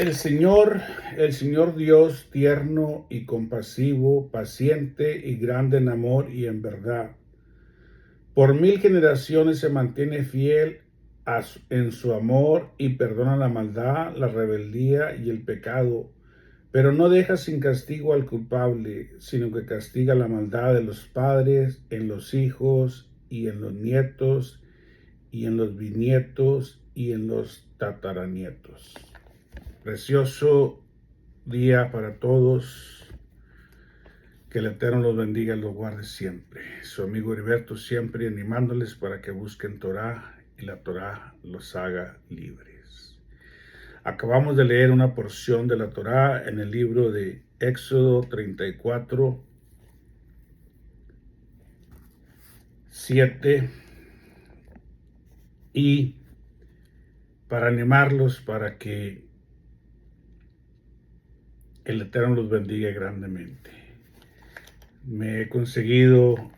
El Señor Dios, tierno y compasivo, paciente y grande en amor y en verdad, por 1000 generaciones se mantiene fiel en su amor y perdona la maldad, la rebeldía y el pecado, pero no deja sin castigo al culpable, sino que castiga la maldad de los padres en los hijos y en los nietos y en los bisnietos y en los tataranietos. Precioso día para todos. Que el Eterno los bendiga y los guarde siempre. Su amigo Heriberto siempre animándoles para que busquen Torah y la Torah los haga libres. Acabamos de leer una porción de la Torah en el libro de Éxodo 34, 7, y para animarlos para que el Eterno los bendiga grandemente. Me he conseguido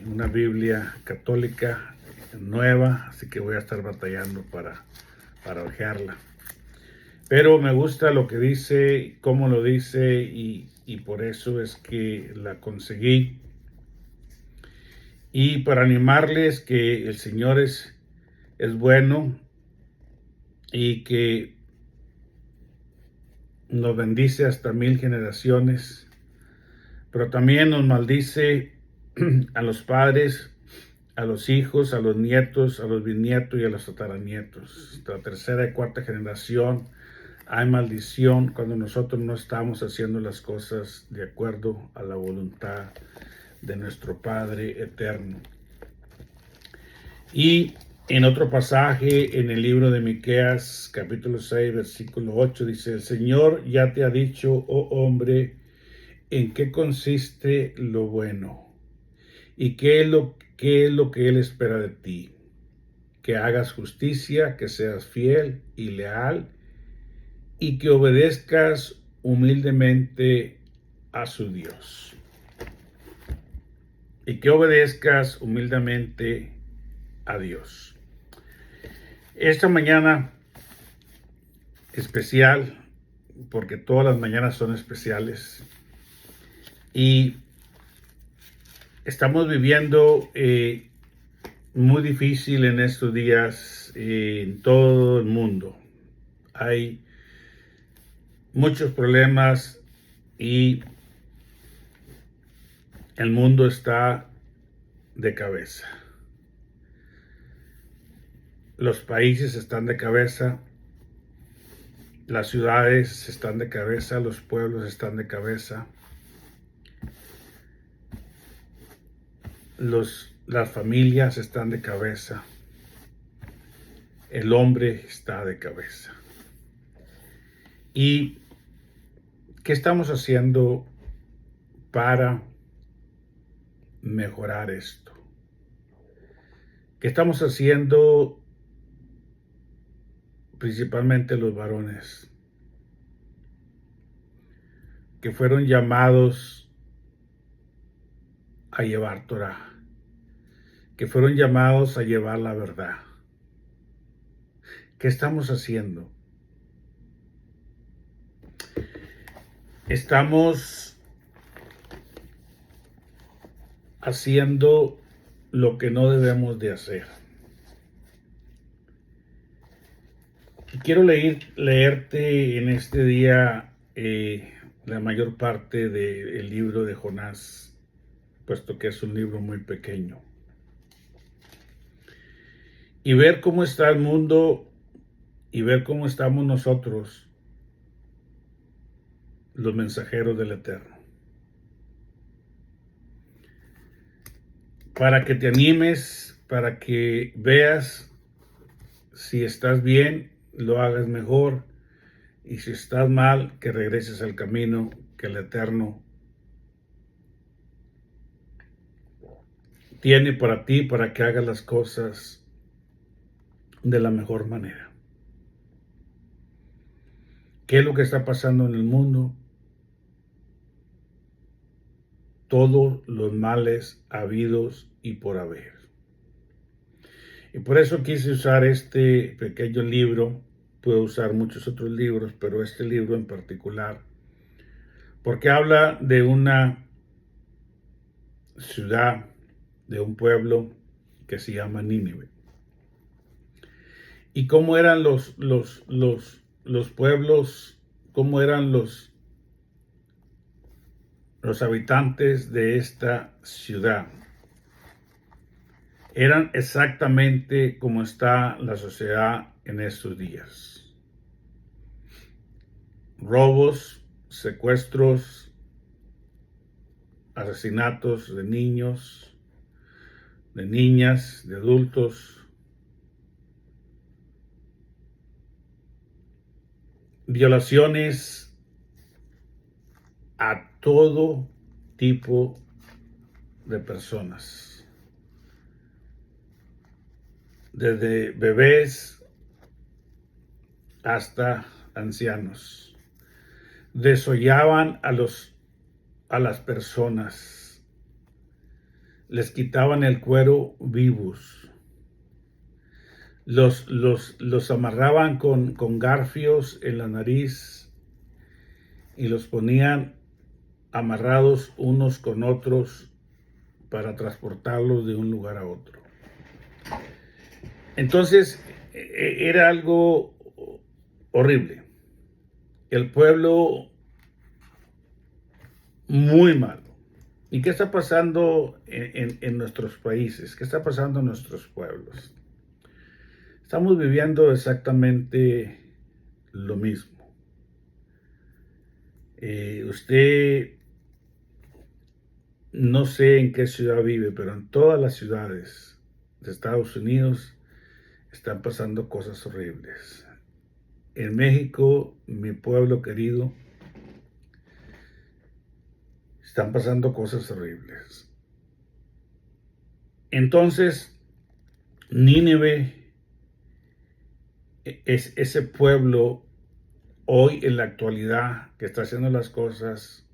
una Biblia católica nueva, así que voy a estar batallando para hojearla. Pero me gusta lo que dice, cómo lo dice, y por eso es que la conseguí. Y para animarles que el Señor es bueno y que nos bendice hasta 1000 generaciones, pero también nos maldice a los padres, a los hijos, a los nietos, a los bisnietos y a los tataranietos. Hasta la tercera y cuarta generación hay maldición cuando nosotros no estamos haciendo las cosas de acuerdo a la voluntad de nuestro Padre eterno. Y en otro pasaje, en el libro de Miqueas, capítulo 6, versículo 8, dice: el Señor ya te ha dicho, oh hombre, en qué consiste lo bueno y qué es lo que Él espera de ti. Que hagas justicia, que seas fiel y leal y que obedezcas humildemente a su Dios. Y que obedezcas humildemente a Dios. Esta mañana especial, porque todas las mañanas son especiales, y estamos viviendo muy difícil en estos días en todo el mundo. Hay muchos problemas y el mundo está de cabeza. Los países están de cabeza, las ciudades están de cabeza, los pueblos están de cabeza, las familias están de cabeza, el hombre está de cabeza. ¿Y qué estamos haciendo para mejorar esto? ¿Qué estamos haciendo principalmente los varones que fueron llamados a llevar Torah, que fueron llamados a llevar la verdad? ¿Qué estamos haciendo? Estamos haciendo lo que no debemos de hacer. Y quiero leerte en este día la mayor parte del libro de Jonás, puesto que es un libro muy pequeño, y ver cómo está el mundo y ver cómo estamos nosotros, los mensajeros del Eterno, para que te animes, para que veas si estás bien, lo hagas mejor, y si estás mal, que regreses al camino que el Eterno tiene para ti, para que hagas las cosas de la mejor manera. ¿Qué es lo que está pasando en el mundo? Todos los males habidos y por haber. Y por eso quise usar este pequeño libro puedo usar muchos otros libros, pero este libro en particular, porque habla de una ciudad, de un pueblo que se llama Nínive. Y cómo eran los pueblos, cómo eran los habitantes de esta ciudad. Eran exactamente como está la sociedad en estos días. Robos, secuestros, asesinatos de niños, de niñas, de adultos, violaciones a todo tipo de personas, desde bebés hasta ancianos. Desollaban a las personas, les quitaban el cuero vivos, los amarraban con garfios en la nariz y los ponían amarrados unos con otros para transportarlos de un lugar a otro. Entonces, era algo horrible. El pueblo muy malo. ¿Y qué está pasando en nuestros países? ¿Qué está pasando en nuestros pueblos? Estamos viviendo exactamente lo mismo. Usted no sé en qué ciudad vive, pero en todas las ciudades de Estados Unidos están pasando cosas horribles. En México, mi pueblo querido, están pasando cosas horribles. Entonces, Nínive es ese pueblo hoy en la actualidad que está haciendo las cosas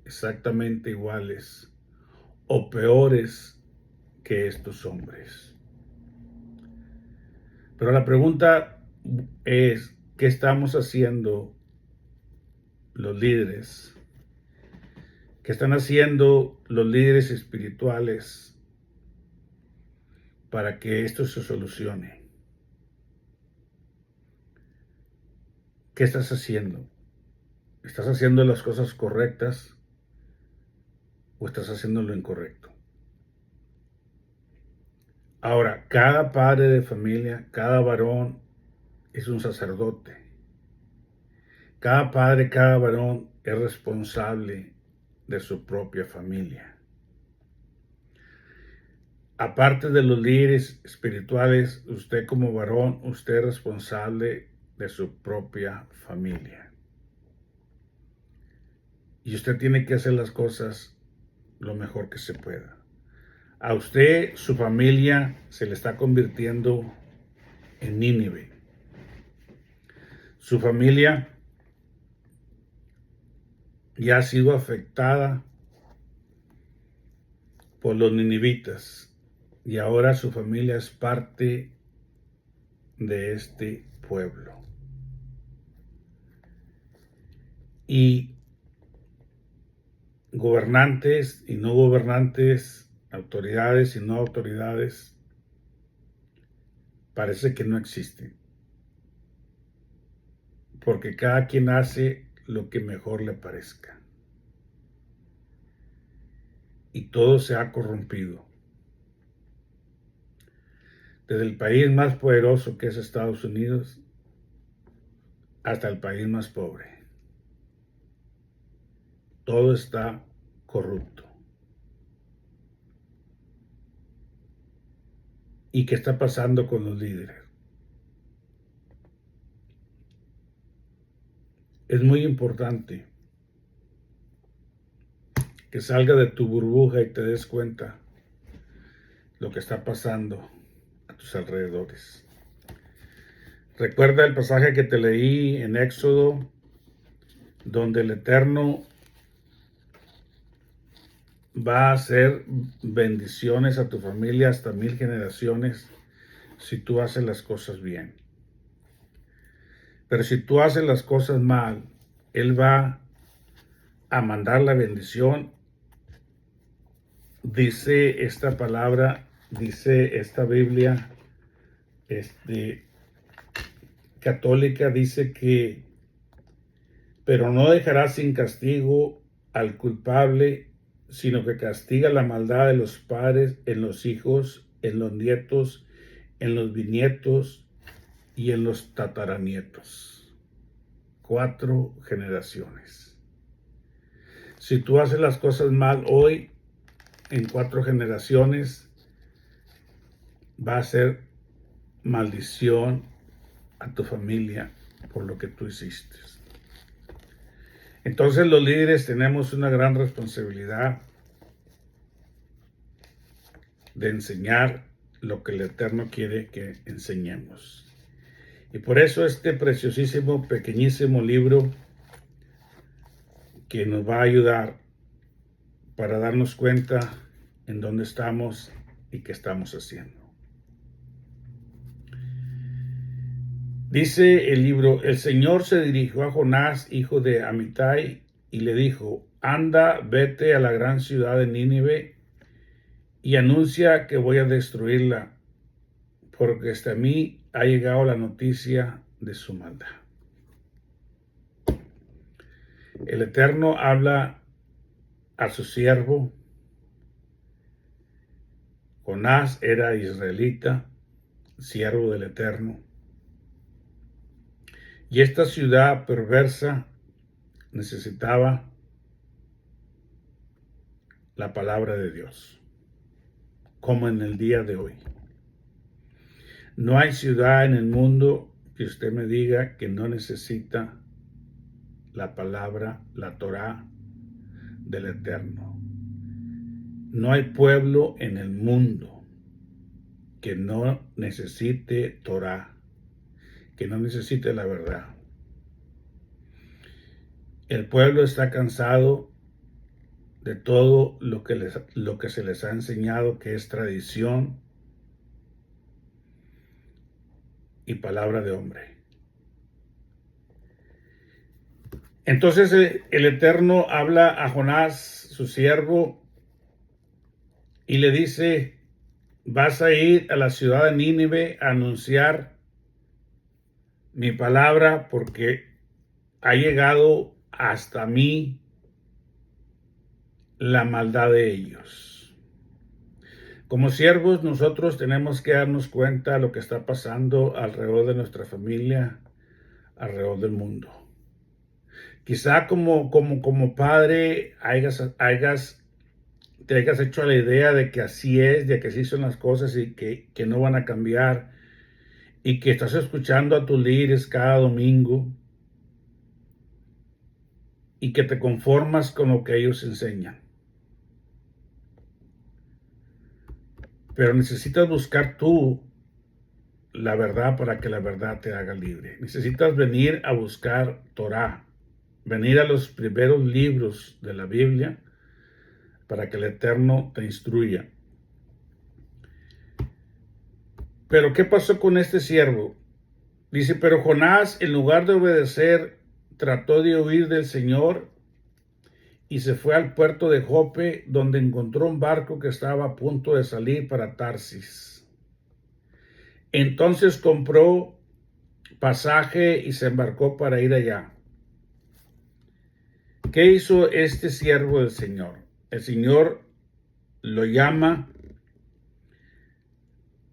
exactamente iguales o peores que estos hombres. Pero la pregunta es, ¿qué estamos haciendo los líderes? ¿Qué están haciendo los líderes espirituales para que esto se solucione? ¿Qué estás haciendo? ¿Estás haciendo las cosas correctas o estás haciendo lo incorrecto? Ahora, cada padre de familia, cada varón es un sacerdote. Cada padre, cada varón es responsable de su propia familia. Aparte de los líderes espirituales, usted como varón, usted es responsable de su propia familia. Y usted tiene que hacer las cosas lo mejor que se pueda. A usted, su familia, se le está convirtiendo en Nínive. Su familia ya ha sido afectada por los ninivitas y ahora su familia es parte de este pueblo. Y gobernantes y no gobernantes, autoridades y no autoridades, parece que no existen. Porque cada quien hace lo que mejor le parezca. Y todo se ha corrompido. Desde el país más poderoso que es Estados Unidos hasta el país más pobre. Todo está corrupto. ¿Y qué está pasando con los líderes? Es muy importante que salga de tu burbuja y te des cuenta lo que está pasando a tus alrededores. Recuerda el pasaje que te leí en Éxodo, donde el Eterno va a hacer bendiciones a tu familia hasta 1000 generaciones si tú haces las cosas bien. Pero si tú haces las cosas mal, Él va a mandar la bendición. Dice esta palabra, dice esta Biblia católica, dice que, pero no dejará sin castigo al culpable, sino que castiga la maldad de los padres en los hijos, en los nietos, en los bisnietos y en los tataranietos. 4 generaciones. Si tú haces las cosas mal hoy, en 4 generaciones, va a ser maldición a tu familia por lo que tú hiciste. Entonces los líderes tenemos una gran responsabilidad de enseñar lo que el Eterno quiere que enseñemos. Y por eso este preciosísimo, pequeñísimo libro que nos va a ayudar para darnos cuenta en dónde estamos y qué estamos haciendo. Dice el libro, el Señor se dirigió a Jonás, hijo de Amitai, y le dijo, anda, vete a la gran ciudad de Nínive y anuncia que voy a destruirla, porque hasta mí ha llegado la noticia de su maldad. El Eterno habla a su siervo. Jonás era israelita, siervo del Eterno. Y esta ciudad perversa necesitaba la palabra de Dios, como en el día de hoy. No hay ciudad en el mundo que usted me diga que no necesita la palabra, la Torá del Eterno. No hay pueblo en el mundo que no necesite Torá, que no necesite la verdad. El pueblo está cansado de todo lo que se les ha enseñado, que es tradición y palabra de hombre. Entonces el Eterno habla a Jonás, su siervo, y le dice, vas a ir a la ciudad de Nínive a anunciar mi palabra porque ha llegado hasta mí la maldad de ellos. Como siervos, nosotros tenemos que darnos cuenta de lo que está pasando alrededor de nuestra familia, alrededor del mundo. Quizá como padre te hayas hecho a la idea de que así es, de que así son las cosas y que no van a cambiar, y que estás escuchando a tus líderes cada domingo y que te conformas con lo que ellos enseñan. Pero necesitas buscar tú la verdad para que la verdad te haga libre. Necesitas venir a buscar Torá, venir a los primeros libros de la Biblia para que el Eterno te instruya. Pero ¿qué pasó con este siervo? Dice, pero Jonás, en lugar de obedecer, trató de huir del Señor y se fue al puerto de Jope, donde encontró un barco que estaba a punto de salir para Tarsis. Entonces compró pasaje y se embarcó para ir allá. ¿Qué hizo este siervo del Señor? El Señor lo llama,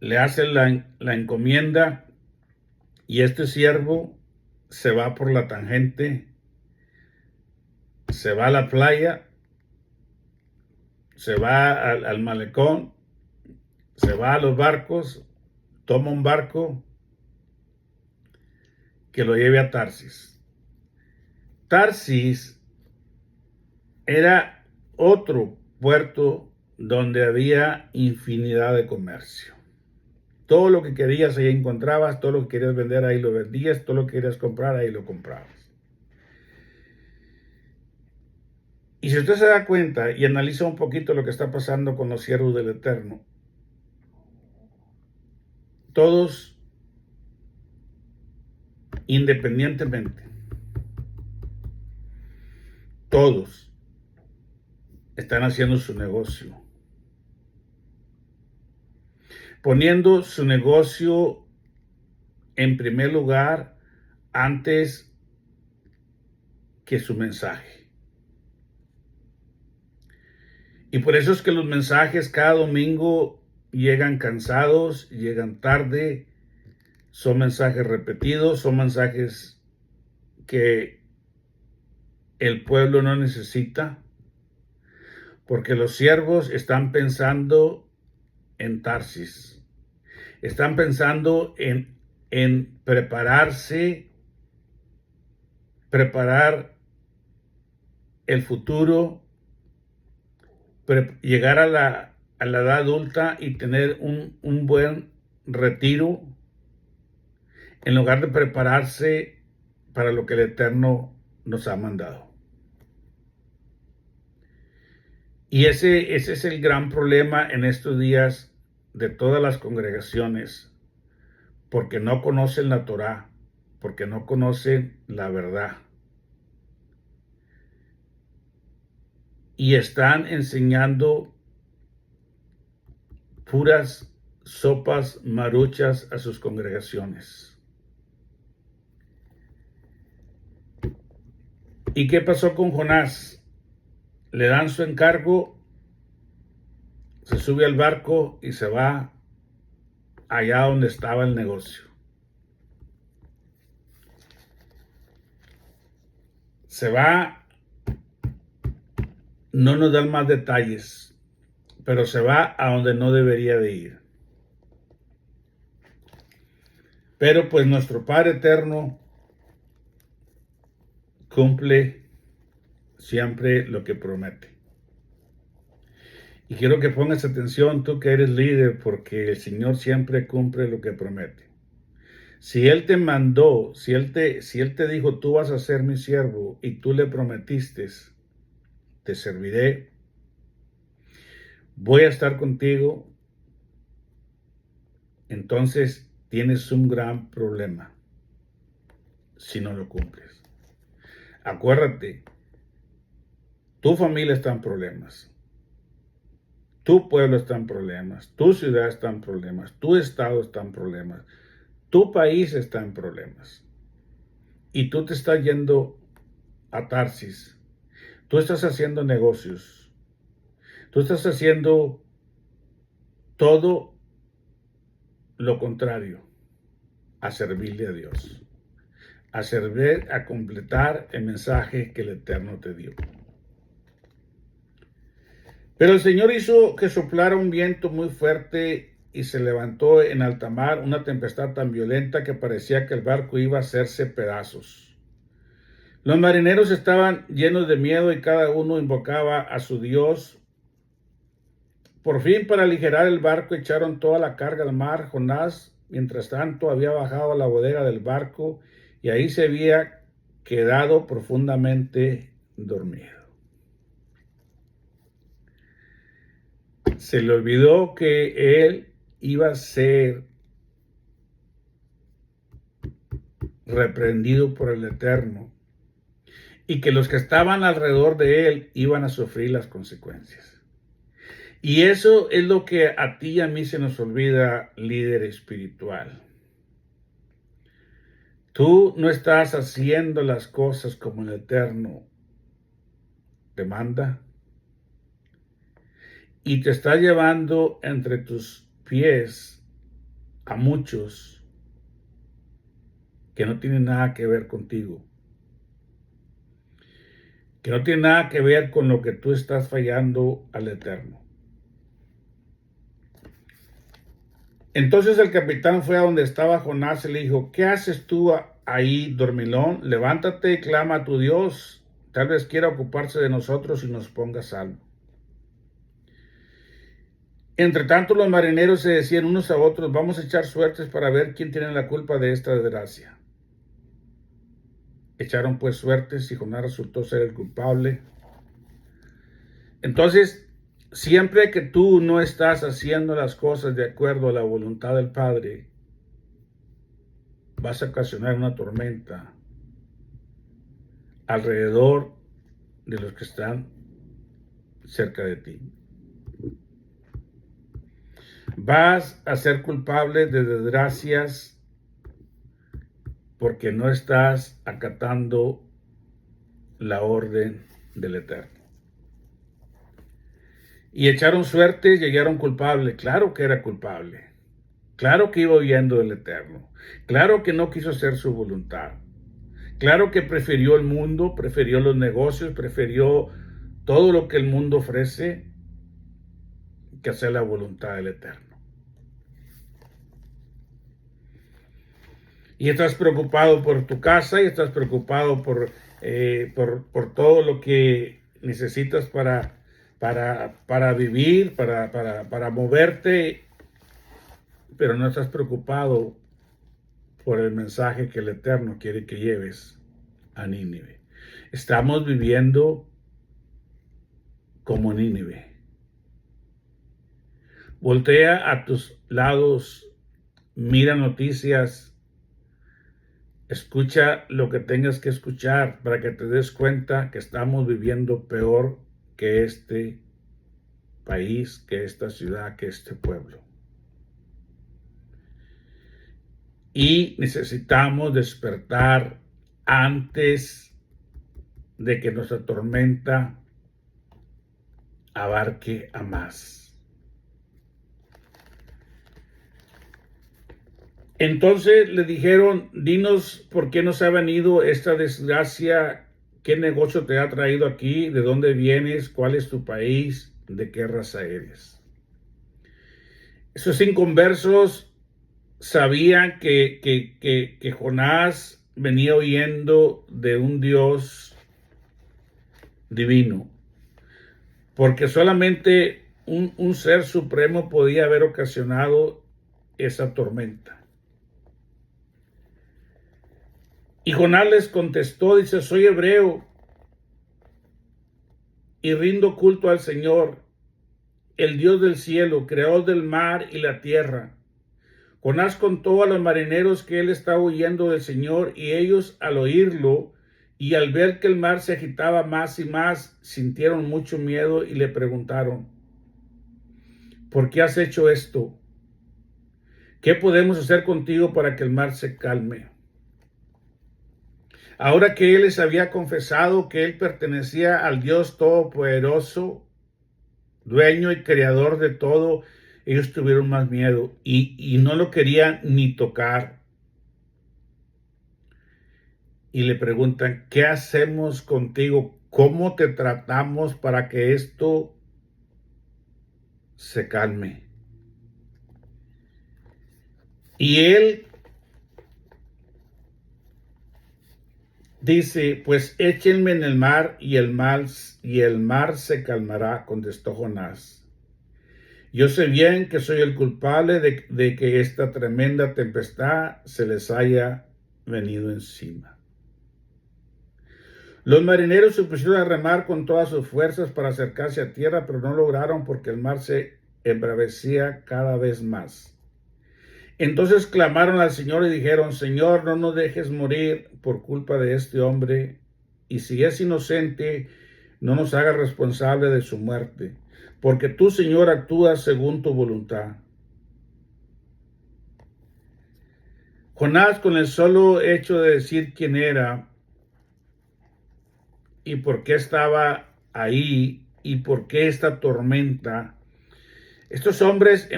le hace la encomienda, y este siervo se va por la tangente, se va a la playa, se va al malecón, se va a los barcos, toma un barco que lo lleve a Tarsis. Tarsis era otro puerto donde había infinidad de comercio. Todo lo que querías ahí encontrabas, todo lo que querías vender ahí lo vendías, todo lo que querías comprar ahí lo comprabas. Y si usted se da cuenta y analiza un poquito lo que está pasando con los siervos del Eterno, todos independientemente, todos están haciendo su negocio, poniendo su negocio en primer lugar antes que su mensaje. Y por eso es que los mensajes cada domingo llegan cansados, llegan tarde, son mensajes repetidos, son mensajes que el pueblo no necesita, porque los siervos están pensando en Tarsis, están pensando en prepararse, preparar el futuro, llegar a la edad adulta y tener un buen retiro, en lugar de prepararse para lo que el Eterno nos ha mandado. Y ese es el gran problema en estos días de todas las congregaciones, porque no conocen la Torá, porque no conocen la verdad. Y están enseñando puras sopas maruchas a sus congregaciones. ¿Y qué pasó con Jonás? Le dan su encargo, se sube al barco y se va allá donde estaba el negocio. Se va, no nos dan más detalles, pero se va a donde no debería de ir. Pero pues nuestro Padre Eterno cumple siempre lo que promete. Y quiero que pongas atención, tú que eres líder, porque el Señor siempre cumple lo que promete. Si Él te mandó, si Él te dijo, tú vas a ser mi siervo, y tú le prometiste, te serviré, voy a estar contigo, entonces tienes un gran problema si no lo cumples. Acuérdate, tu familia está en problemas. Tu pueblo está en problemas, tu ciudad está en problemas, tu estado está en problemas, tu país está en problemas. Y tú te estás yendo a Tarsis, tú estás haciendo negocios, tú estás haciendo todo lo contrario a servirle a Dios, a servir, a completar el mensaje que el Eterno te dio. Pero el Señor hizo que soplara un viento muy fuerte y se levantó en alta mar una tempestad tan violenta que parecía que el barco iba a hacerse pedazos. Los marineros estaban llenos de miedo y cada uno invocaba a su Dios. Por fin, para aligerar el barco, echaron toda la carga al mar. Jonás, mientras tanto, había bajado a la bodega del barco y ahí se había quedado profundamente dormido. Se le olvidó que él iba a ser reprendido por el Eterno y que los que estaban alrededor de él iban a sufrir las consecuencias. Y eso es lo que a ti y a mí se nos olvida, líder espiritual. Tú no estás haciendo las cosas como el Eterno te manda y te está llevando entre tus pies a muchos que no tienen nada que ver contigo, que no tienen nada que ver con lo que tú estás fallando al Eterno. Entonces el capitán fue a donde estaba Jonás y le dijo, ¿qué haces tú ahí, dormilón? Levántate y clama a tu Dios, tal vez quiera ocuparse de nosotros y nos ponga a salvo. Entre tanto, los marineros se decían unos a otros, vamos a echar suertes para ver quién tiene la culpa de esta desgracia. Echaron pues suertes y Jonás resultó ser el culpable. Entonces, siempre que tú no estás haciendo las cosas de acuerdo a la voluntad del Padre, vas a ocasionar una tormenta alrededor de los que están cerca de ti. Vas a ser culpable de desgracias porque no estás acatando la orden del Eterno. Y echaron suerte y hallaron culpable. Claro que era culpable. Claro que iba huyendo del Eterno. Claro que no quiso hacer su voluntad. Claro que prefirió el mundo, prefirió los negocios, prefirió todo lo que el mundo ofrece que hacer la voluntad del Eterno. Y estás preocupado por tu casa y estás preocupado por todo lo que necesitas para vivir, para moverte, pero no estás preocupado por el mensaje que el Eterno quiere que lleves a Nínive. Estamos viviendo como Nínive. Voltea a tus lados, mira noticias, escucha lo que tengas que escuchar para que te des cuenta que estamos viviendo peor que este país, que esta ciudad, que este pueblo. Y necesitamos despertar antes de que nuestra tormenta abarque a más. Entonces le dijeron, dinos por qué nos ha venido esta desgracia, qué negocio te ha traído aquí, de dónde vienes, cuál es tu país, de qué raza eres. Esos inconversos sabían que Jonás venía huyendo de un Dios divino, porque solamente un ser supremo podía haber ocasionado esa tormenta. Y Jonás les contestó, dice, soy hebreo y rindo culto al Señor, el Dios del cielo, creador del mar y la tierra. Jonás contó a los marineros que él estaba huyendo del Señor, y ellos, al oírlo y al ver que el mar se agitaba más y más, sintieron mucho miedo y le preguntaron, ¿por qué has hecho esto? ¿Qué podemos hacer contigo para que el mar se calme? Ahora que él les había confesado que él pertenecía al Dios Todopoderoso, dueño y creador de todo, ellos tuvieron más miedo y no lo querían ni tocar. Y le preguntan, ¿qué hacemos contigo? ¿Cómo te tratamos para que esto se calme? Y él dice, pues échenme en el mar y el mar se calmará, contestó Jonás. Yo sé bien que soy el culpable de que esta tremenda tempestad se les haya venido encima. Los marineros se pusieron a remar con todas sus fuerzas para acercarse a tierra, pero no lograron porque el mar se embravecía cada vez más. Entonces clamaron al Señor y dijeron, Señor, no nos dejes morir por culpa de este hombre, y si es inocente, no nos hagas responsable de su muerte, porque tú, Señor, actúas según tu voluntad. Jonás, con el solo hecho de decir quién era y por qué estaba ahí y por qué esta tormenta, estos hombres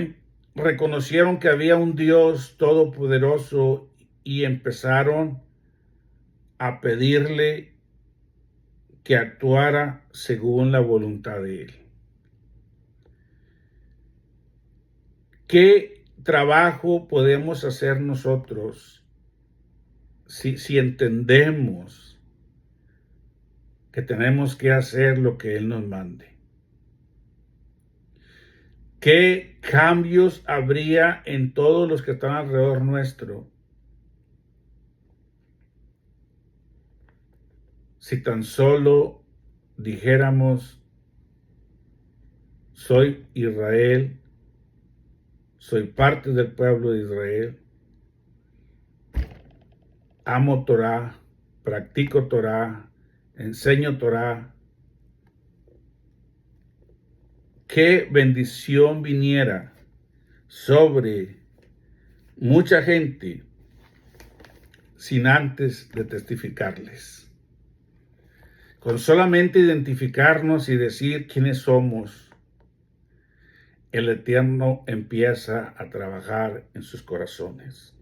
reconocieron que había un Dios todopoderoso y empezaron a pedirle que actuara según la voluntad de él. ¿Qué trabajo podemos hacer nosotros si entendemos que tenemos que hacer lo que él nos mande? ¿Qué cambios habría en todos los que están alrededor nuestro si tan solo dijéramos, soy Israel, soy parte del pueblo de Israel, amo Torah, practico Torah, enseño Torah, qué bendición viniera sobre mucha gente sin antes de testificarles. Con solamente identificarnos y decir quiénes somos, el Eterno empieza a trabajar en sus corazones.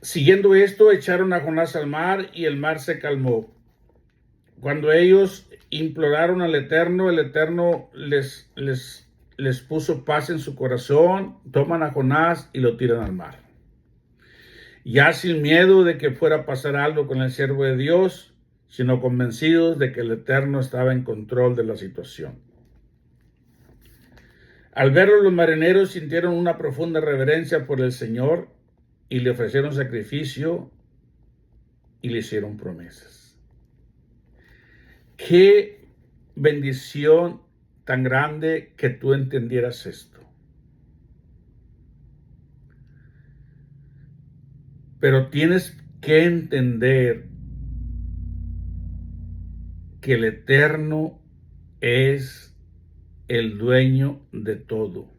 Siguiendo esto, echaron a Jonás al mar y el mar se calmó. Cuando ellos imploraron al Eterno, el Eterno les puso paz en su corazón, toman a Jonás y lo tiran al mar. Ya sin miedo de que fuera a pasar algo con el siervo de Dios, sino convencidos de que el Eterno estaba en control de la situación. Al verlo, los marineros sintieron una profunda reverencia por el Señor y le ofrecieron sacrificio y le hicieron promesas. Qué bendición tan grande que tú entendieras esto. Pero tienes que entender que el Eterno es el dueño de todo.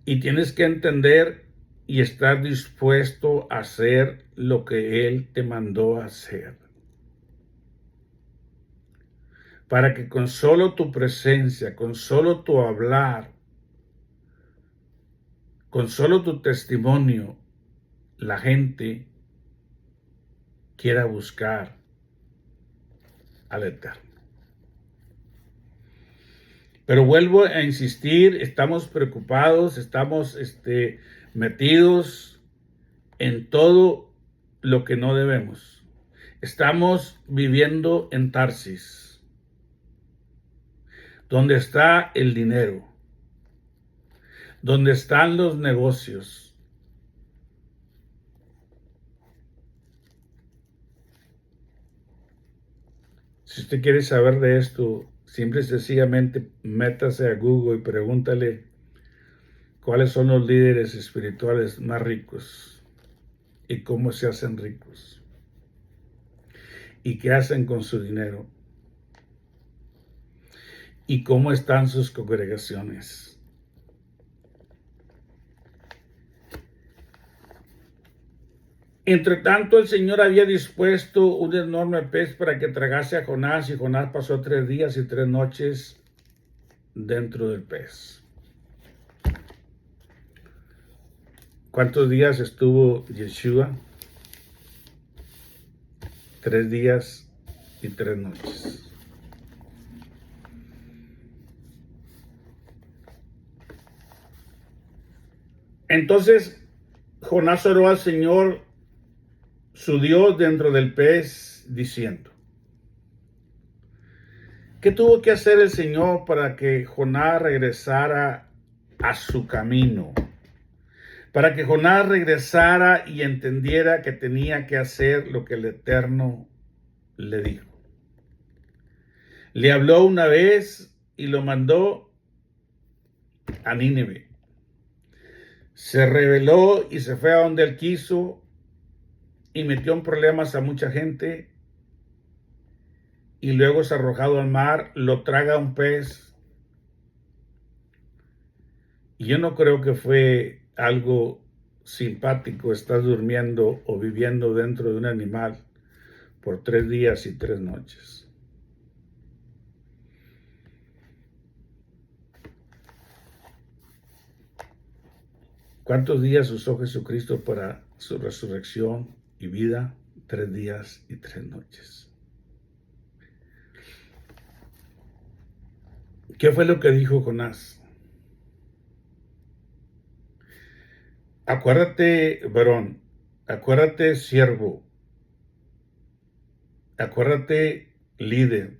Y tienes que entender y estar dispuesto a hacer lo que Él te mandó a hacer. Para que con solo tu presencia, con solo tu hablar, con solo tu testimonio, la gente quiera buscar al Eterno. Pero vuelvo a insistir, estamos preocupados, estamos metidos en todo lo que no debemos. Estamos viviendo en Tarsis, donde está el dinero, donde están los negocios. Si usted quiere saber de esto, simple y sencillamente métase a Google y pregúntale cuáles son los líderes espirituales más ricos y cómo se hacen ricos y qué hacen con su dinero y cómo están sus congregaciones. Entre tanto, el Señor había dispuesto un enorme pez para que tragase a Jonás, y Jonás pasó 3 días y 3 noches dentro del pez. ¿Cuántos días estuvo Yeshua? 3 días y 3 noches. Entonces, Jonás oró al Señor, su Dios, dentro del pez, diciendo: ¿qué tuvo que hacer el Señor para que Jonás regresara a su camino? Para que Jonás regresara y entendiera que tenía que hacer lo que el Eterno le dijo. Le habló una vez y lo mandó a Nínive. Se rebeló y se fue a donde él quiso y metió en problemas a mucha gente, y luego es arrojado al mar, lo traga un pez. Y yo no creo que fue algo simpático estar durmiendo o viviendo dentro de un animal por 3 días y 3 noches. ¿Cuántos días usó Jesucristo para su resurrección y vida? 3 días y 3 noches. ¿Qué fue lo que dijo Jonás? Acuérdate, varón, acuérdate, siervo, acuérdate, líder.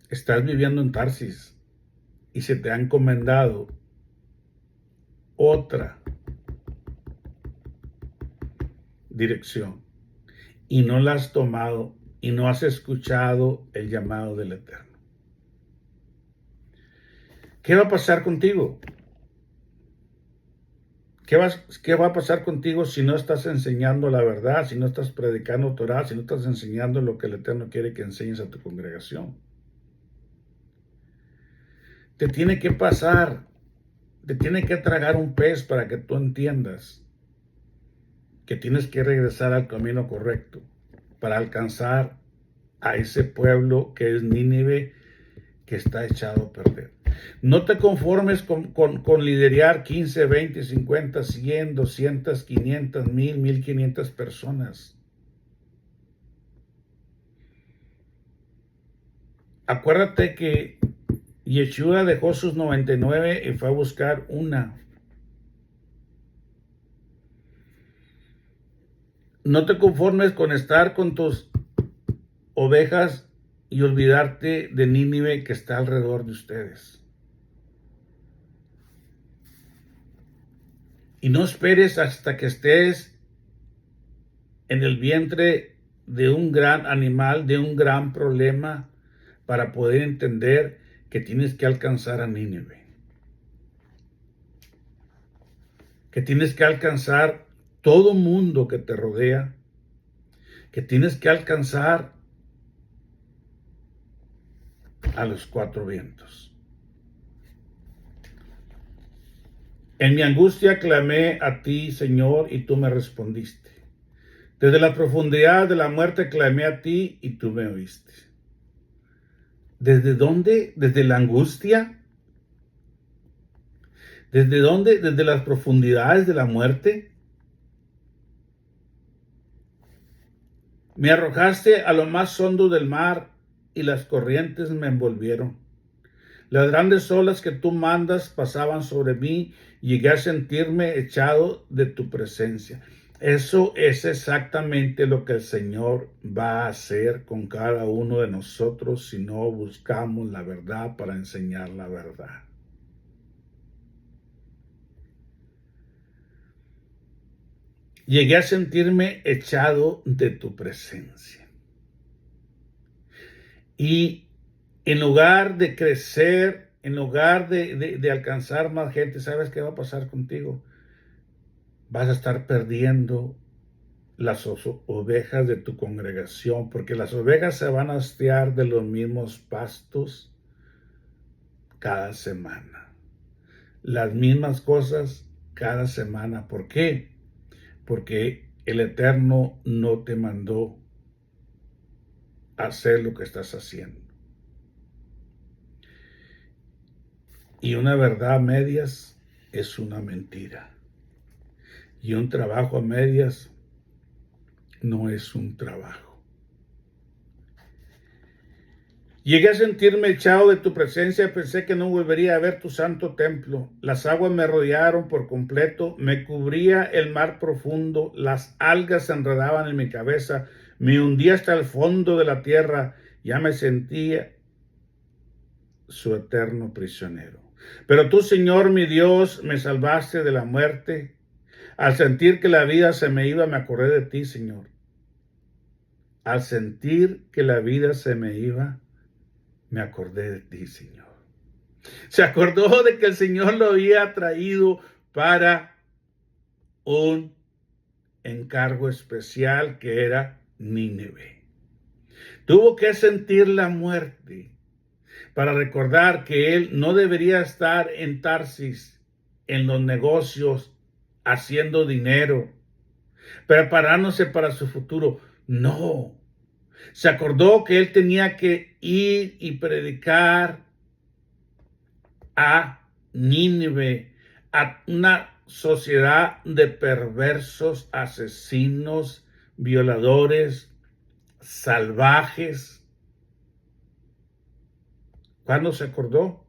Estás viviendo en Tarsis y se te ha encomendado otra dirección y no la has tomado y no has escuchado el llamado del Eterno. ¿qué va a pasar contigo? ¿Qué va a pasar contigo si no estás enseñando la verdad, si no estás predicando Torah, si no estás enseñando lo que el Eterno quiere que enseñes a tu congregación? Te tiene que pasar, te tiene que tragar un pez para que tú entiendas que tienes que regresar al camino correcto para alcanzar a ese pueblo que es Nínive, que está echado a perder. No te conformes con liderar 15, 20, 50, 100, 200, 500, 1000, 1500 personas. Acuérdate que Yeshua dejó sus 99 y fue a buscar una. No te conformes con estar con tus ovejas y olvidarte de Nínive que está alrededor de ustedes. Y no esperes hasta que estés en el vientre de un gran animal, de un gran problema, para poder entender que tienes que alcanzar a Nínive. Que tienes que alcanzar todo mundo que te rodea. Que tienes que alcanzar a los cuatro vientos. En mi angustia clamé a ti, Señor, y tú me respondiste. Desde la profundidad de la muerte clamé a ti y tú me oíste. ¿Desde dónde? ¿Desde la angustia? ¿Desde dónde? ¿Desde las profundidades de la muerte? Me arrojaste a lo más hondo del mar y las corrientes me envolvieron. Las grandes olas que tú mandas pasaban sobre mí y llegué a sentirme echado de tu presencia. Eso es exactamente lo que el Señor va a hacer con cada uno de nosotros si no buscamos la verdad para enseñar la verdad. Llegué a sentirme echado de tu presencia. Y en lugar de crecer, en lugar de alcanzar más gente, ¿sabes qué va a pasar contigo? Vas a estar perdiendo las ovejas de tu congregación, porque las ovejas se van a hastiar de los mismos pastos cada semana. Las mismas cosas cada semana. ¿Por qué? Porque el Eterno no te mandó a hacer lo que estás haciendo. Y una verdad a medias es una mentira. Y un trabajo a medias no es un trabajo. Llegué a sentirme echado de tu presencia, pensé que no volvería a ver tu santo templo. Las aguas me rodearon por completo, me cubría el mar profundo, las algas se enredaban en mi cabeza, me hundí hasta el fondo de la tierra, ya me sentía su eterno prisionero. Pero tú, Señor, mi Dios, me salvaste de la muerte. Al sentir que la vida se me iba, me acordé de ti, Señor. Al sentir que la vida se me iba, me acordé de ti, Señor. Se acordó de que el Señor lo había traído para un encargo especial que era Nínive. Tuvo que sentir la muerte para recordar que él no debería estar en Tarsis, en los negocios, haciendo dinero, preparándose para su futuro. No. Se acordó que él tenía que ir y predicar a Nínive, a una sociedad de perversos, asesinos, violadores, salvajes. ¿Cuándo se acordó?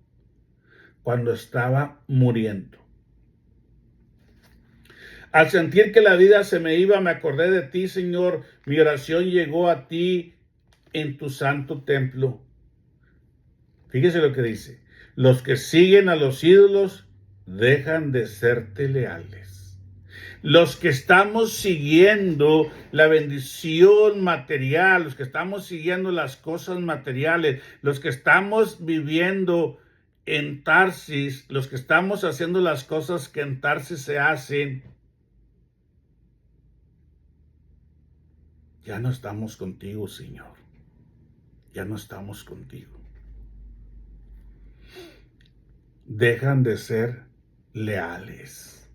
Cuando estaba muriendo. Al sentir que la vida se me iba, me acordé de ti, Señor. Mi oración llegó a ti en tu santo templo. Fíjese lo que dice. Los que siguen a los ídolos dejan de serte leales. Los que estamos siguiendo la bendición material, los que estamos siguiendo las cosas materiales, los que estamos viviendo en Tarsis, los que estamos haciendo las cosas que en Tarsis se hacen, ya no estamos contigo, Señor. Ya no estamos contigo. Dejan de ser leales.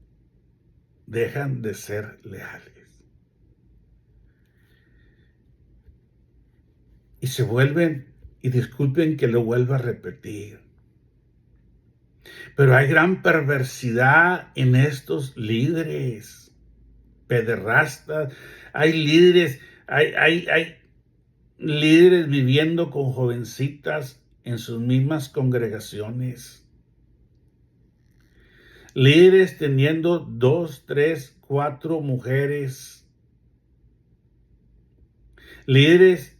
Dejan de ser leales. Y se vuelven, y disculpen que lo vuelva a repetir, pero hay gran perversidad en estos líderes, pederastas. Hay líderes, hay líderes viviendo con jovencitas en sus mismas congregaciones. Líderes teniendo 2, 3, 4 mujeres. Líderes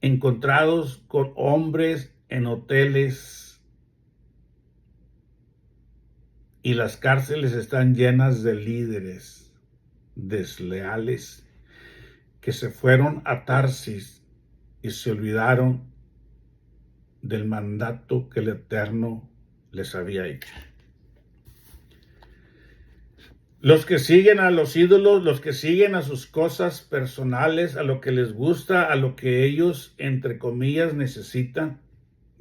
encontrados con hombres en hoteles. Y las cárceles están llenas de líderes desleales que se fueron a Tarsis y se olvidaron del mandato que el Eterno les había hecho. Los que siguen a los ídolos, los que siguen a sus cosas personales, a lo que les gusta, a lo que ellos, entre comillas, necesitan,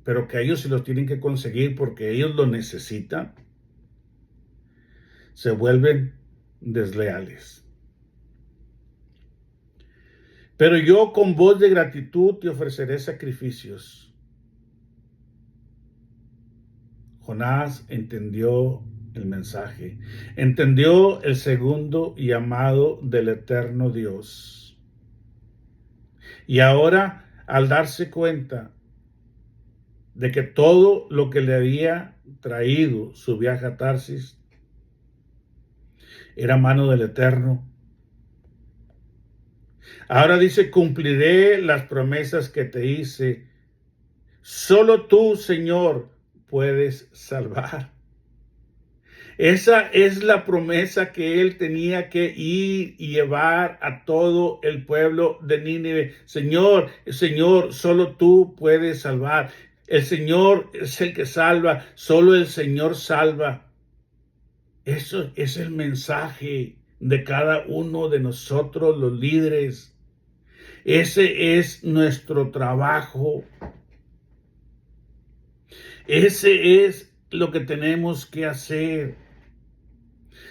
pero que ellos se los tienen que conseguir porque ellos lo necesitan, se vuelven desleales. Pero yo con voz de gratitud te ofreceré sacrificios. Jonás entendió el mensaje, entendió el segundo llamado del eterno Dios. Y ahora, al darse cuenta de que todo lo que le había traído su viaje a Tarsis era mano del Eterno, ahora dice: cumpliré las promesas que te hice. Solo tú, Señor, puedes salvar. Esa es la promesa que él tenía que ir y llevar a todo el pueblo de Nínive. Señor, Señor, solo tú puedes salvar. El Señor es el que salva, solo el Señor salva. Eso es el mensaje de cada uno de nosotros, los líderes. Ese es nuestro trabajo. Ese es lo que tenemos que hacer.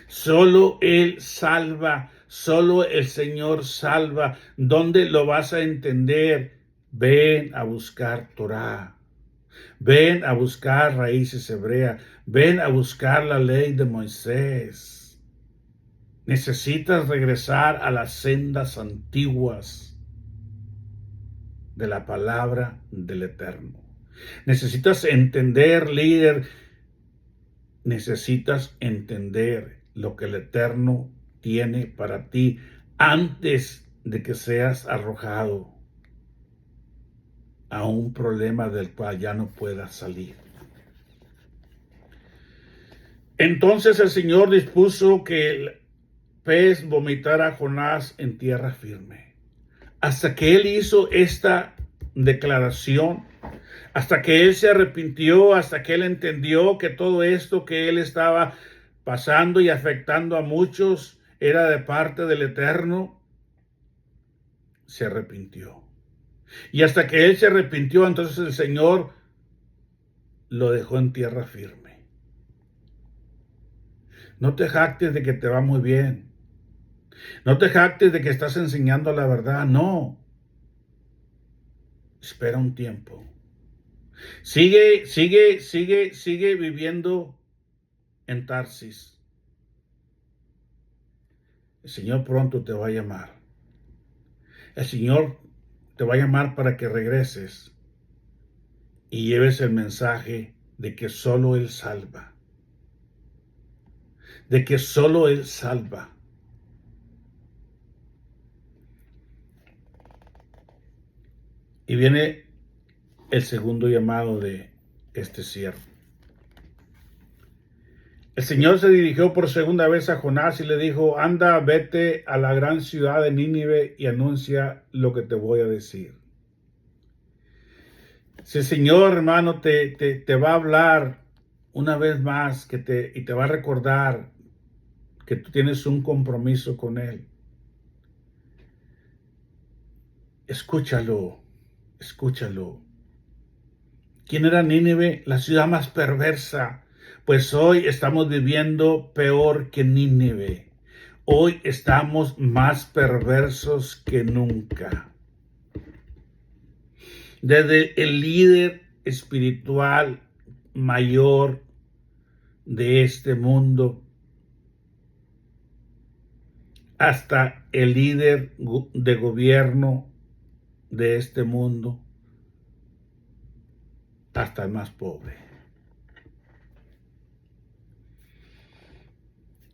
Solo Él salva, solo el Señor salva. ¿Dónde lo vas a entender? Ven a buscar Torah. Ven a buscar raíces hebreas. Ven a buscar la ley de Moisés. Necesitas regresar a las sendas antiguas de la palabra del Eterno. Necesitas entender, líder. Necesitas entender lo que el Eterno tiene para ti antes de que seas arrojado a un problema del cual ya no puedas salir. Entonces el Señor dispuso que el pez vomitara a Jonás en tierra firme. Hasta que él hizo esta declaración, hasta que él se arrepintió, hasta que él entendió que todo esto que él estaba pasando y afectando a muchos era de parte del Eterno, se arrepintió. Y hasta que él se arrepintió, entonces el Señor lo dejó en tierra firme. No te jactes de que te va muy bien. No te jactes de que estás enseñando la verdad. No. Espera un tiempo. Sigue viviendo en Tarsis. El Señor pronto te va a llamar. El Señor te va a llamar para que regreses y lleves el mensaje de que solo Él salva. De que solo Él salva. Y viene el segundo llamado de este siervo. El Señor se dirigió por segunda vez a Jonás y le dijo: anda, vete a la gran ciudad de Nínive y anuncia lo que te voy a decir. Si el Señor, hermano, te va a hablar una vez más y te va a recordar que tú tienes un compromiso con Él, escúchalo, escúchalo. ¿Quién era Nínive? La ciudad más perversa. Pues hoy estamos viviendo peor que Nínive. Hoy estamos más perversos que nunca. Desde el líder espiritual mayor de este mundo hasta el líder de gobierno de este mundo, hasta el más pobre.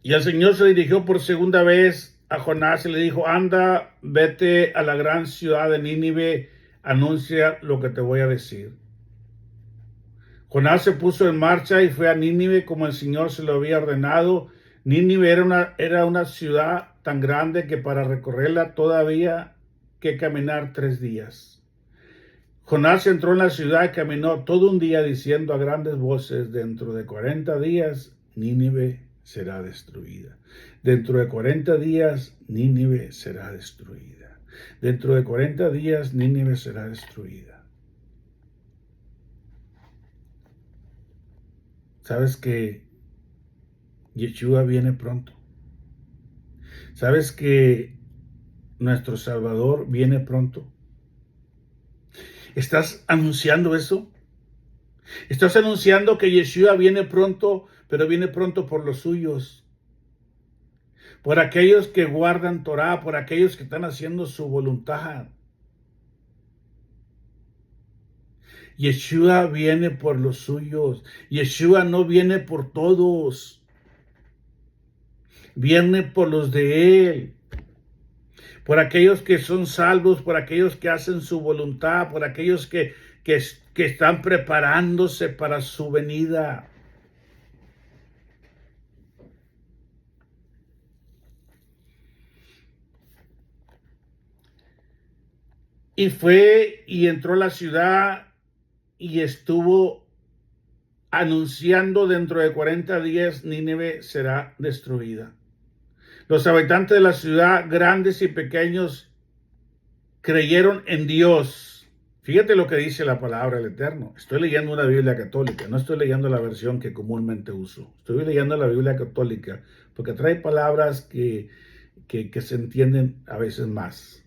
Y el Señor se dirigió por segunda vez a Jonás y le dijo: anda, vete a la gran ciudad de Nínive, anuncia lo que te voy a decir. Jonás se puso en marcha y fue a Nínive como el Señor se lo había ordenado. Nínive era una ciudad tan grande que para recorrerla todavía que caminar 3 días. Jonás entró en la ciudad y caminó todo un día diciendo a grandes voces: dentro de 40 días Nínive será destruida. Dentro de 40 días Nínive será destruida. Dentro de 40 días Nínive será destruida. ¿Sabes que Yeshua viene pronto? ¿Sabes que nuestro Salvador viene pronto? ¿Estás anunciando eso? ¿Estás anunciando que Yeshua viene pronto, pero viene pronto por los suyos? Por aquellos que guardan Torah, por aquellos que están haciendo su voluntad. Yeshua viene por los suyos. Yeshua no viene por todos. Viene por los de Él. Por aquellos que son salvos, por aquellos que hacen su voluntad, por aquellos que están preparándose para su venida. Y fue y entró a la ciudad y estuvo anunciando: dentro de 40 días Nínive será destruida. Los habitantes de la ciudad, grandes y pequeños, creyeron en Dios. Fíjate lo que dice la palabra del Eterno. Estoy leyendo una Biblia católica, no estoy leyendo la versión que comúnmente uso. Estoy leyendo la Biblia católica porque trae palabras que se entienden a veces más.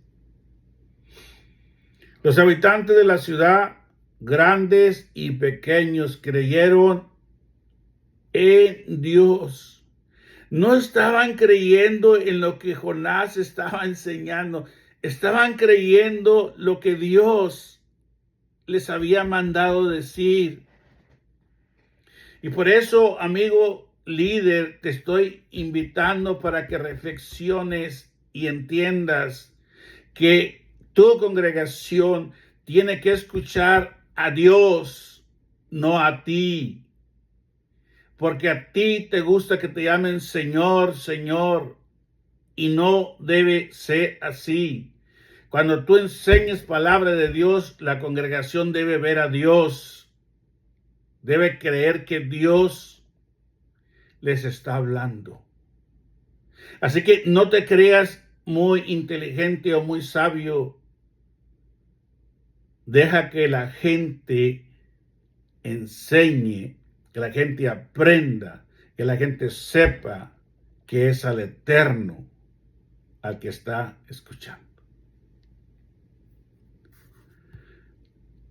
Los habitantes de la ciudad, grandes y pequeños, creyeron en Dios. No estaban creyendo en lo que Jonás estaba enseñando. Estaban creyendo lo que Dios les había mandado decir. Y por eso, amigo líder, te estoy invitando para que reflexiones y entiendas que tu congregación tiene que escuchar a Dios, no a ti. Porque a ti te gusta que te llamen Señor, Señor, y no debe ser así. Cuando tú enseñes palabra de Dios, la congregación debe ver a Dios. Debe creer que Dios les está hablando. Así que no te creas muy inteligente o muy sabio. Deja que la gente enseñe, que la gente aprenda, que la gente sepa que es al Eterno al que está escuchando.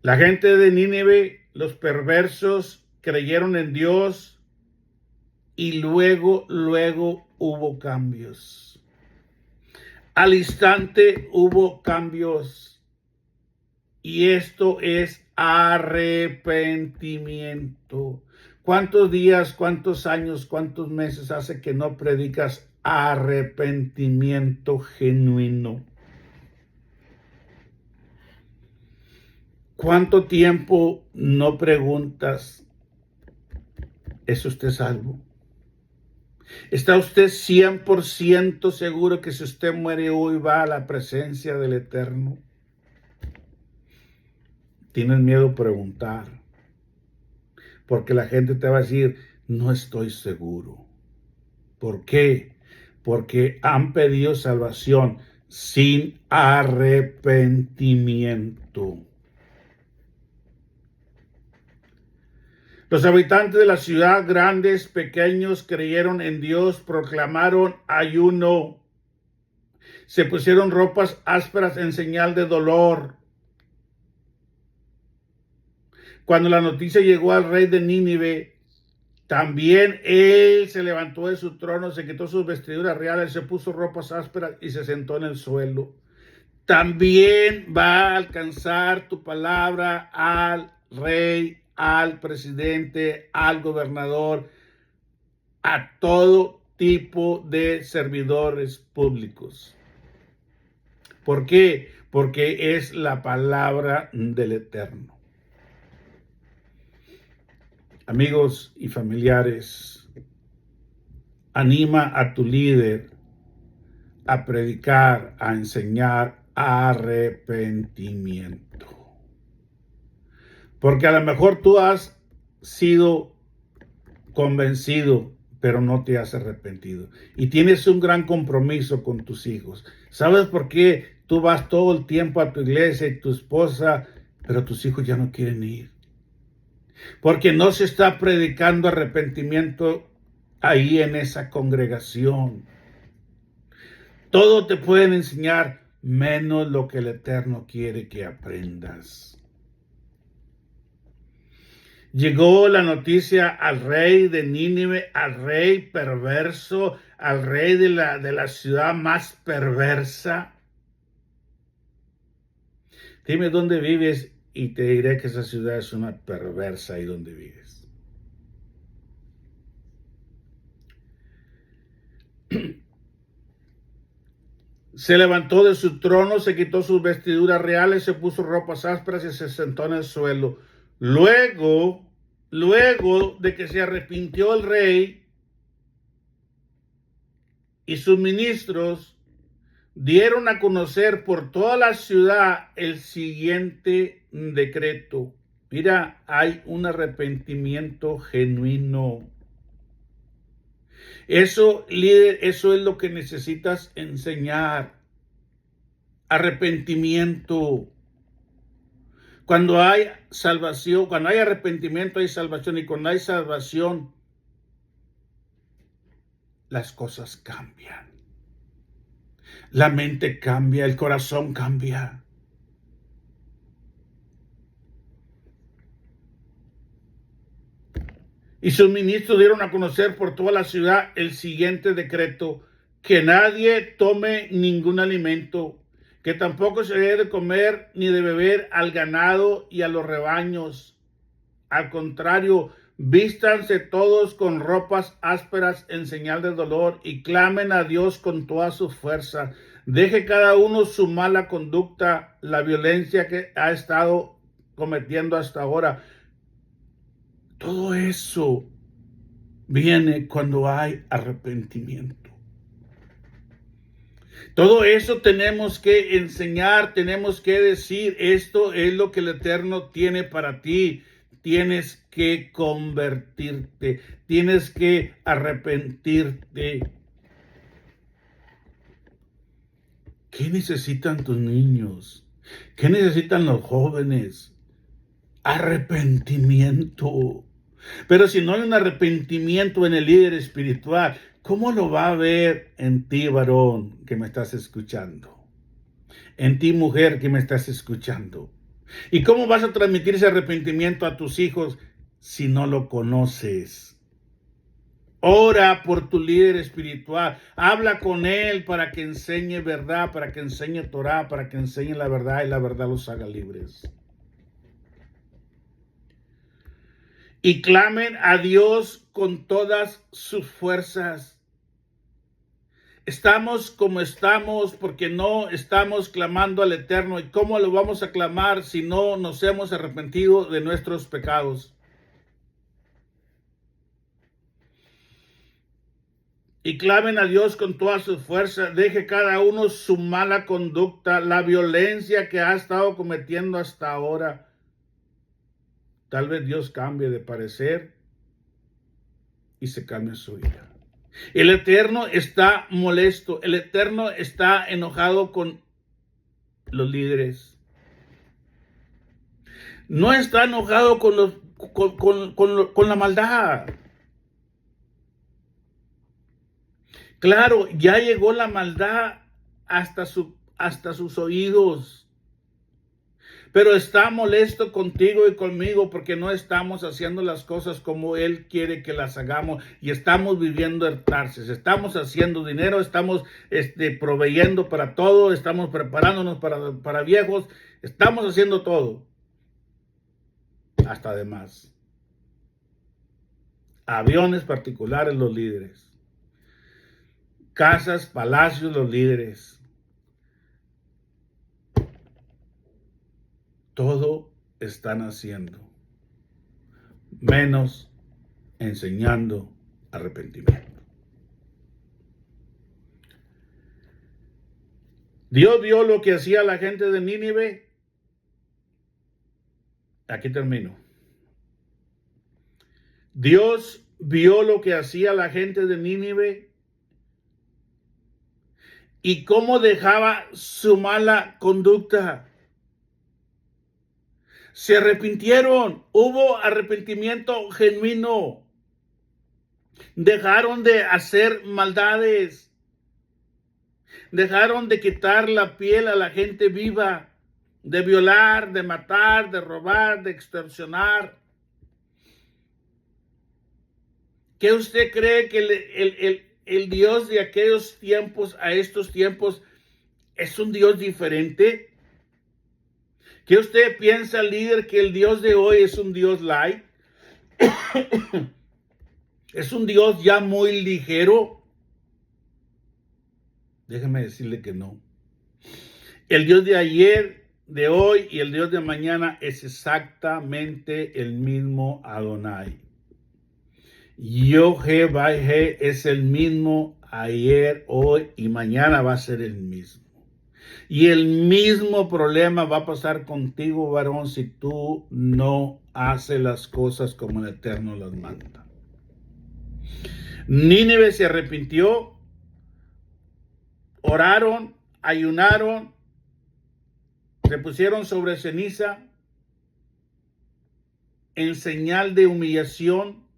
La gente de Nínive, los perversos, creyeron en Dios y luego hubo cambios. Al instante hubo cambios. Y esto es arrepentimiento. ¿Cuántos días, cuántos años, cuántos meses hace que no predicas arrepentimiento genuino? ¿Cuánto tiempo no preguntas: ¿es usted salvo? ¿Está usted 100% seguro que si usted muere hoy va a la presencia del Eterno? Tienes miedo a preguntar, porque la gente te va a decir, no estoy seguro. ¿Por qué? Porque han pedido salvación sin arrepentimiento. Los habitantes de la ciudad, grandes, pequeños, creyeron en Dios, proclamaron ayuno, se pusieron ropas ásperas en señal de dolor. Cuando la noticia llegó al rey de Nínive, también él se levantó de su trono, se quitó sus vestiduras reales, se puso ropas ásperas y se sentó en el suelo. También va a alcanzar tu palabra al rey, al presidente, al gobernador, a todo tipo de servidores públicos. ¿Por qué? Porque es la palabra del Eterno. Amigos y familiares, anima a tu líder a predicar, a enseñar arrepentimiento. Porque a lo mejor tú has sido convencido, pero no te has arrepentido. Y tienes un gran compromiso con tus hijos. ¿Sabes por qué tú vas todo el tiempo a tu iglesia y tu esposa, pero tus hijos ya no quieren ir? Porque no se está predicando arrepentimiento ahí en esa congregación. Todo te pueden enseñar, menos lo que el Eterno quiere que aprendas. Llegó la noticia al rey de Nínive, al rey perverso, al rey de la ciudad más perversa. Dime dónde vives y te diré que esa ciudad es una perversa ahí donde vives. Se levantó de su trono, se quitó sus vestiduras reales, se puso ropas ásperas y se sentó en el suelo. Luego de que se arrepintió el rey y sus ministros, dieron a conocer por toda la ciudad el siguiente decreto. Mira, hay un arrepentimiento genuino. Eso, líder, eso es lo que necesitas enseñar. Arrepentimiento. Cuando hay salvación, cuando hay arrepentimiento hay salvación, y cuando hay salvación, las cosas cambian. La mente cambia, el corazón cambia. Y sus ministros dieron a conocer por toda la ciudad el siguiente decreto: que nadie tome ningún alimento, que tampoco se debe de comer ni de beber al ganado y a los rebaños. Al contrario, vístanse todos con ropas ásperas en señal de dolor y clamen a Dios con toda su fuerza. Deje cada uno su mala conducta, la violencia que ha estado cometiendo hasta ahora. Todo eso viene cuando hay arrepentimiento. Todo eso tenemos que enseñar, tenemos que decir, esto es lo que el Eterno tiene para ti. Tienes que convertirte, tienes que arrepentirte. ¿Qué necesitan tus niños? ¿Qué necesitan los jóvenes? Arrepentimiento. Pero si no hay un arrepentimiento en el líder espiritual, ¿cómo lo va a ver en ti, varón, que me estás escuchando? En ti, mujer, que me estás escuchando. ¿Y cómo vas a transmitir ese arrepentimiento a tus hijos si no lo conoces? Ora por tu líder espiritual. Habla con él para que enseñe verdad, para que enseñe Torah, para que enseñe la verdad y la verdad los haga libres. Y clamen a Dios con todas sus fuerzas. Estamos como estamos porque no estamos clamando al Eterno. ¿Y cómo lo vamos a clamar si no nos hemos arrepentido de nuestros pecados? Y clamen a Dios con toda su fuerza. Deje cada uno su mala conducta, la violencia que ha estado cometiendo hasta ahora. tal vez Dios cambie de parecer y se calme su ira. El Eterno está molesto, el Eterno está enojado con los líderes. No está enojado con la maldad. Claro, ya llegó la maldad hasta sus oídos. Pero está molesto contigo y conmigo porque no estamos haciendo las cosas como Él quiere que las hagamos y estamos viviendo hartarses, estamos haciendo dinero, estamos proveyendo para todo, estamos preparándonos para viejos, estamos haciendo todo, hasta además. Aviones particulares los líderes, casas, palacios los líderes. Todo están haciendo, menos enseñando arrepentimiento. Dios vio lo que hacía la gente de Nínive. Aquí termino. Dios vio lo que hacía la gente de Nínive y cómo dejaba su mala conducta. Se arrepintieron, hubo arrepentimiento genuino. Dejaron de hacer maldades. Dejaron de quitar la piel a la gente viva, de violar, de matar, de robar, de extorsionar. ¿Qué usted cree que el Dios de aquellos tiempos a estos tiempos es un Dios diferente? ¿Qué usted piensa, líder, que el Dios de hoy es un Dios light? ¿Es un Dios ya muy ligero? Déjeme decirle que no. El Dios de ayer, de hoy y el Dios de mañana es exactamente el mismo Adonai. Yod-Heh-Vah-Heh es el mismo ayer, hoy y mañana va a ser el mismo. Y el mismo problema va a pasar contigo, varón, si tú no haces las cosas como el Eterno las manda. Nínive se arrepintió, oraron, ayunaron, se pusieron sobre ceniza en señal de humillación.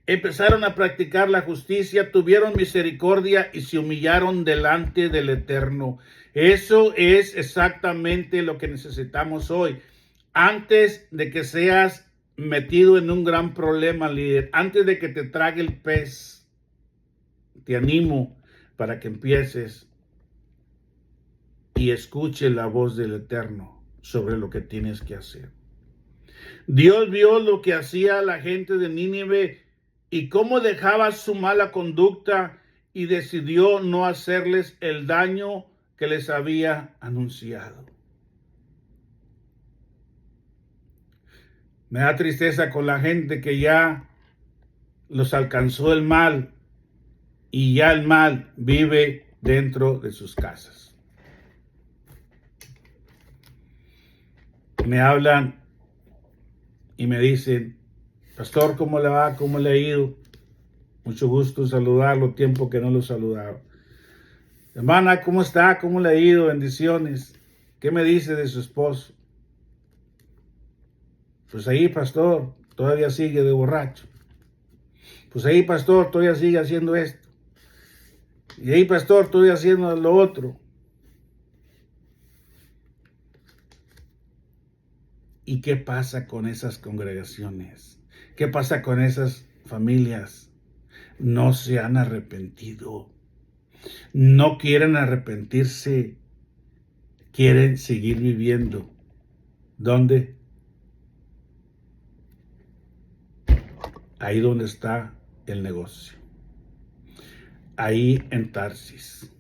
Empezaron a practicar la justicia, tuvieron misericordia y se humillaron delante del Eterno. Eso es exactamente lo que necesitamos hoy. Antes de que seas metido en un gran problema, líder, antes de que te trague el pez, te animo para que empieces y escuche la voz del Eterno sobre lo que tienes que hacer. Dios vio lo que hacía la gente de Nínive y cómo dejaba su mala conducta y decidió no hacerles el daño que les había anunciado. Me da tristeza con la gente que ya los alcanzó el mal y ya el mal vive dentro de sus casas. Me hablan y me dicen, pastor, ¿cómo le va? ¿Cómo le ha ido? Mucho gusto saludarlo, tiempo que no lo saludaba. Hermana, ¿cómo está? ¿Cómo le ha ido? Bendiciones. ¿Qué me dice de su esposo? Pues ahí, pastor, todavía sigue de borracho. Pues ahí, pastor, todavía sigue haciendo esto. Y ahí, pastor, todavía haciendo lo otro. ¿Y qué pasa con esas congregaciones? ¿Qué pasa con esas familias? No se han arrepentido. No quieren arrepentirse. Quieren seguir viviendo. ¿Dónde? Ahí donde está el negocio. Ahí en Tarsis.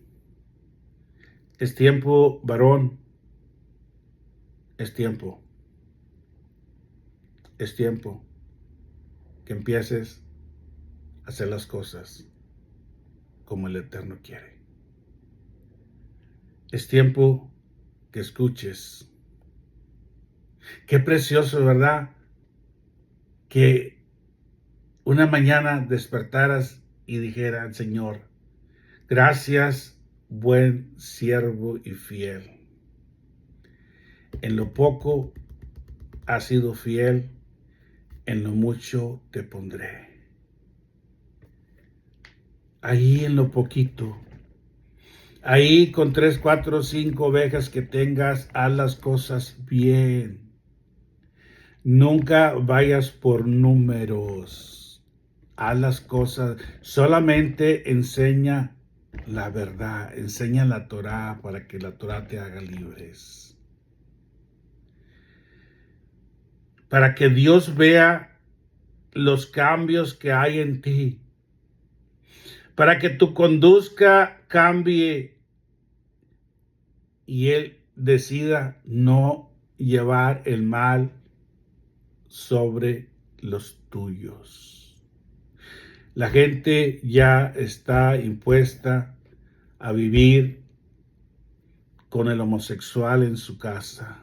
Es tiempo, varón. Es tiempo. Es tiempo que empieces a hacer las cosas como el Eterno quiere. Es tiempo que escuches Qué precioso, ¿verdad? Que una mañana despertaras y dijeras, Señor, gracias, buen siervo y fiel. En lo poco has sido fiel, en lo mucho te pondré. Ahí en lo poquito, ahí con 3, 4, 5 ovejas que tengas, haz las cosas bien. Nunca vayas por números. Haz las cosas, solamente enseña la verdad, enseña la Torá para que la Torá te haga libres. Para que Dios vea los cambios que hay en ti. Para que tu conducta cambie y Él decida no llevar el mal sobre los tuyos. La gente ya está impuesta a vivir con el homosexual en su casa,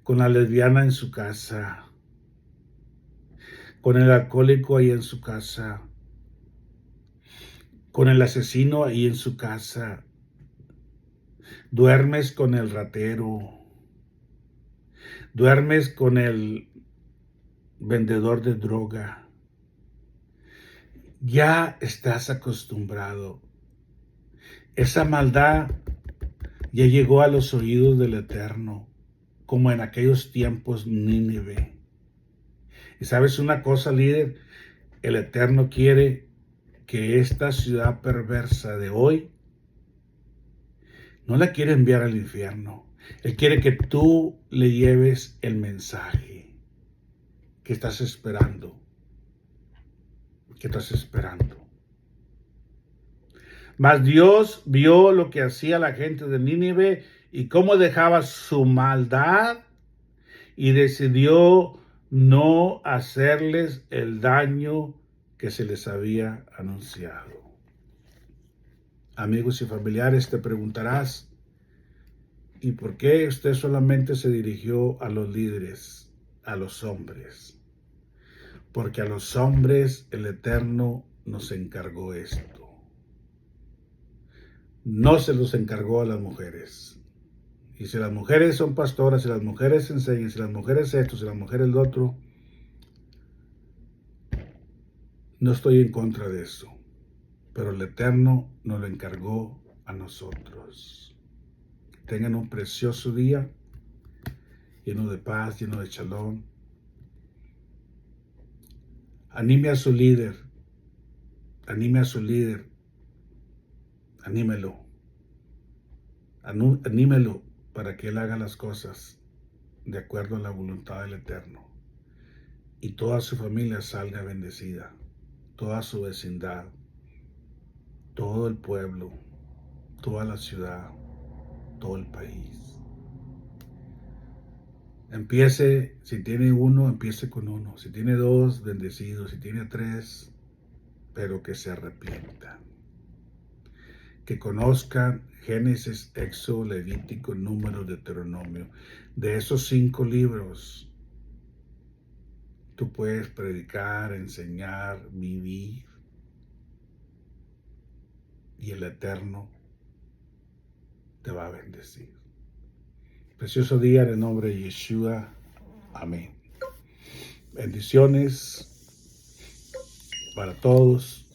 con la lesbiana en su casa, con el alcohólico ahí en su casa, con el asesino ahí en su casa. Duermes con el ratero, duermes con el vendedor de droga. Ya estás acostumbrado. Esa maldad ya llegó a los oídos del Eterno, como en aquellos tiempos Nínive. Y sabes una cosa, líder, el Eterno quiere que esta ciudad perversa de hoy no la quiere enviar al infierno. Él quiere que tú le lleves el mensaje que estás esperando. Que estás esperando. Mas Dios vio lo que hacía la gente de Nínive y cómo dejaba su maldad y decidió no hacerles el daño que se les había anunciado. Amigos y familiares, te preguntarás, ¿y por qué usted solamente se dirigió a los líderes, a los hombres? Porque a los hombres el Eterno nos encargó esto. No se los encargó a las mujeres. Y si las mujeres son pastoras, si las mujeres enseñan, si las mujeres esto, si las mujeres lo otro, no estoy en contra de eso. Pero el Eterno nos lo encargó a nosotros. Tengan un precioso día, lleno de paz, lleno de shalom. Anime a su líder. Anime a su líder. Anímelo. Anímelo para que él haga las cosas de acuerdo a la voluntad del Eterno. Y toda su familia salga bendecida. Toda su vecindad. Todo el pueblo. Toda la ciudad. Todo el país. Empiece, si tiene uno, empiece con uno. Si tiene dos, bendecido. Si tiene tres, pero que se arrepientan. Que conozcan Génesis, Éxodo, Levítico, Números, Deuteronomio. De esos 5 libros, tú puedes predicar, enseñar, vivir. Y el Eterno te va a bendecir. Precioso día en el nombre de Yeshua. Amén. Bendiciones para todos.